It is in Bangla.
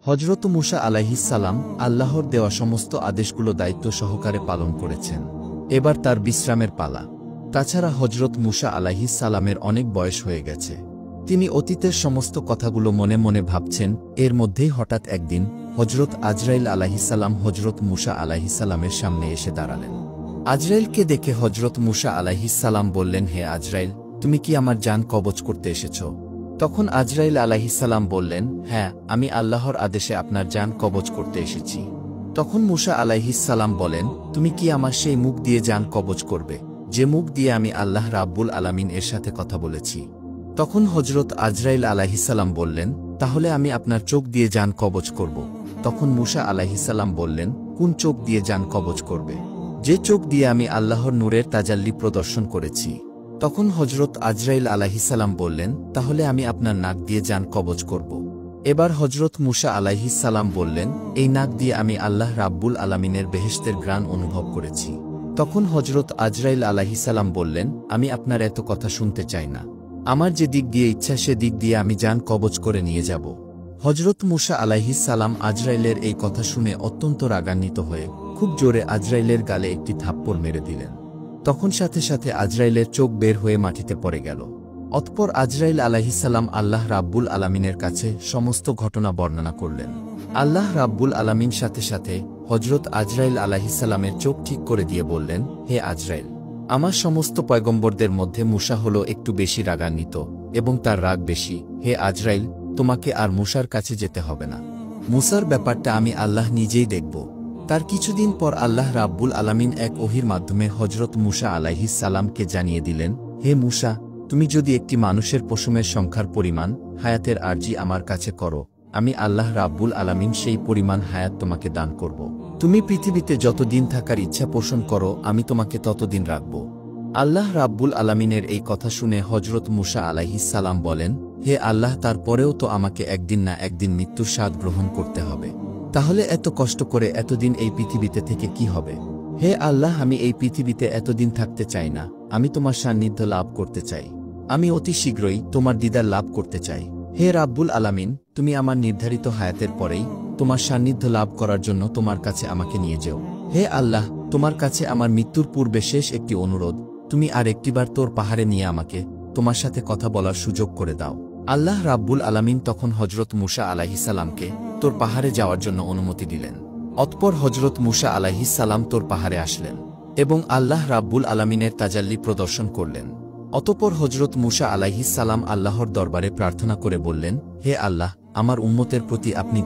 হযরত মূসা আলাইহিস সালাম আল্লাহর দেওয়া সমস্ত আদেশগুলো দায়িত্ব সহকারে পালন করেছেন। এবার তার বিশ্রামের পালা। তাছাড়া হযরত মূসা আলাইহিস সালামের অনেক বয়স হয়ে গেছে। তিনি অতীতের সমস্ত কথাগুলো মনে মনে ভাবছেন। এর মধ্যেই হঠাৎ একদিন হযরত আজরাইল আলাইহিস সালাম হযরত মূসা আলাইহিস সালামের সামনে এসে দাঁড়ালেন। আজরাইলকে দেখে হযরত মূসা আলাইহিস সালাম বললেন, হে আজরাইল, তুমি কি আমার জান কবজ করতে এসেছ? তখন আজরাইল আলাইহিস সালাম বললেন, হ্যাঁ, আমি আল্লাহর আদেশে আপনার জান কবজ করতে এসেছি। তখন মূসা আলাইহিস সালাম বলেন, তুমি কি আমার সেই মুখ দিয়ে জান কবজ করবে, যে মুখ দিয়ে আমি আল্লাহ রাব্বুল আলামিন এর সাথে কথা বলেছি? তখন হযরত আজরাইল আলাইহিস সালাম বললেন, তাহলে আমি আপনার চোখ দিয়ে জান কবজ করব। তখন মূসা আলাইহিস সালাম বললেন, কোন চোখ দিয়ে জান কবজ করবে? যে চোখ দিয়ে আমি আল্লাহর নূরের তাজাল্লি প্রদর্শন করেছি। তখন হযরত আজরাইল আলাইহিস সালাম বললেন, তাহলে আমি আপনার নাক দিয়ে জান কবজ করব। এবার হযরত মূসা আলাইহিস সালাম বললেন, এই নাক দিয়ে আমি আল্লাহ রাব্বুল আলামিনের বেহেশতের ঘ্রাণ অনুভব করেছি। তখন হযরত আজরাইল আলাইহিস সালাম বললেন, আমি আপনার এত কথা শুনতে চাই না। আমার যে দিক দিয়ে ইচ্ছা সে দিক দিয়ে আমি জান কবজ করে নিয়ে যাব। হযরত মূসা আলাইহিস সালাম আজরাইলের এই কথা শুনে অত্যন্ত রাগান্বিত হয়ে খুব জোরে আজরাইলের গালে একটি থাপ্পড় মেরে দিলেন। তখন সাথে সাথে আজরাইলের চোখ বের হয়ে মাটিতে পড়ে গেল। অতঃপর আজরাইল আলাইহিস সালাম আল্লাহ রাব্বুল আলামিনের কাছে সমস্ত ঘটনা বর্ণনা করলেন। আল্লাহ রাব্বুল আলামিন সাথে সাথে হযরত আজরাইল আলাইহিস সালামের চোখ ঠিক করে দিয়ে বললেন, হে আজরাইল, আমার সমস্ত পয়গম্বরদের মধ্যে মূসা হলো একটু বেশি রাগান্বিত এবং তার রাগ বেশি। হে আজরাইল, তোমাকে আর মূসার কাছে যেতে হবে না। মূসার ব্যাপারটা আমি আল্লাহ নিজেই দেখব। তার কিছুদিন পর আল্লাহ রাব্বুল আলামিন এক ওহীর মাধ্যমে হযরত মূসা আলাইহিস সালামকে জানিয়ে দিলেন, হে মূসা, তুমি যদি একটি মানুষের পশমের সংখ্যার পরিমাণ হায়াতের আরজি আমার কাছে করো, আমি আল্লাহ রাব্বুল আলামিন সেই পরিমাণ হায়াত তোমাকে দান করব। তুমি পৃথিবীতে যতদিন থাকার ইচ্ছা পোষণ করো, আমি তোমাকে ততদিন রাখব। আল্লাহ রাব্বুল আলামিনের এই কথা শুনে হযরত মূসা আলাইহিস সালাম বলেন, হে আল্লাহ, তারপরেও তো আমাকে একদিন না একদিন মৃত্যুর স্বাদ গ্রহণ করতে হবে। তাহলে এত কষ্ট করে এতদিন এই পৃথিবীতে থেকে কি হবে? হে আল্লাহ, আমি এই পৃথিবীতে এতদিন থাকতে চাই না। আমি তোমার সান্নিধ্য লাভ করতে চাই। আমি অতি শীঘ্রই তোমার দিদার লাভ করতে চাই। হে রাব্বুল আলামিন, তুমি আমার নির্ধারিত হায়াতের পরেই তোমার সান্নিধ্য লাভ করার জন্য তোমার কাছে আমাকে নিয়ে যেও। হে আল্লাহ, তোমার কাছে আমার মৃত্যুর পূর্বে শেষ একটি অনুরোধ, তুমি আর একটিবার তোর পাহাড়ে নিয়ে আমাকে তোমার সাথে কথা বলার সুযোগ করে দাও। আল্লাহ রাব্বুল আলামিন তখন হযরত মূসা আলাইহিস সালামকে তোর পাহাড়ে যাওয়ার জন্য অনুমতি দিলেন। অতঃপর হযরত মূসা আলাইহিস সালাম তোর পাহাড়ে আসলেন এবং আল্লাহ রাব্বুল আলামিনের তাজাল্লি প্রদর্শন করলেন। অতঃপর হযরত মূসা আলাইহিস সালাম আল্লাহর দরবারে প্রার্থনা করে বললেন, হে আল্লাহ, আমার উম্মতের প্রতি আপনি